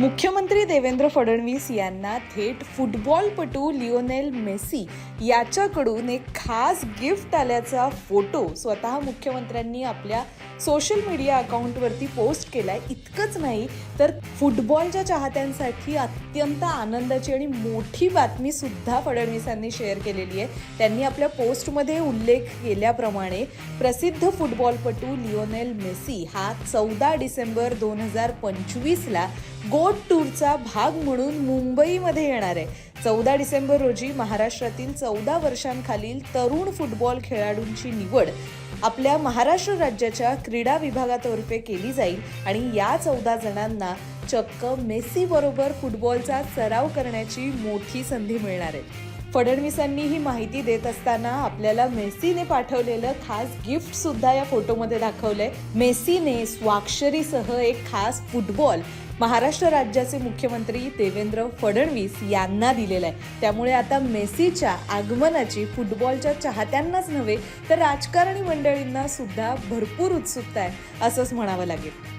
मुख्यमंत्री देवेंद्र फडणवीस यांना थेट फुटबॉलपटू लिओनेल मेसी याच्याकडून एक खास गिफ्ट आल्याचा फोटो स्वतः मुख्यमंत्र्यांनी आपल्या सोशल मीडिया अकाउंटवरती पोस्ट केलाय. इतकंच नाही तर फुटबॉलच्या चाहत्यांसाठी अत्यंत आनंदाची आणि मोठी बातमी सुद्धा फडणवीसांनी शेअर केलेली आहे. त्यांनी आपल्या पोस्टमध्ये उल्लेख केल्याप्रमाणे प्रसिद्ध फुटबॉलपटू लिओनेल मेसी हा 14 डिसेंबर 2025ला गोट टूरचा भाग म्हणून मुंबईमध्ये येणार आहे. 14 डिसेंबर रोजी महाराष्ट्रातील 14 वर्षांखालील तरुण फुटबॉल खेळाडूंची निवड आपल्या महाराष्ट्र राज्याच्या क्रीडा विभागातर्फे केली जाईल आणि या 14 जणांना चक्क मेसी बरोबर फुटबॉलचा सराव करण्याची मोठी संधी मिळणार आहे. फडणवीसांनी ही माहिती देत असताना आपल्याला मेसीने पाठवलेलं खास गिफ्ट सुद्धा या फोटोमध्ये दाखवलंय. मेसीने स्वाक्षरीसह एक खास फुटबॉल महाराष्ट्र राज्याचे मुख्यमंत्री देवेंद्र फडणवीस यांना दिलेला आहे. त्यामुळे आता मेसीच्या आगमनाची फुटबॉलच्या चाहत्यांनाच नव्हे तर राजकारणी मंडळींना सुद्धा भरपूर उत्सुकता आहे असंच म्हणावं लागेल.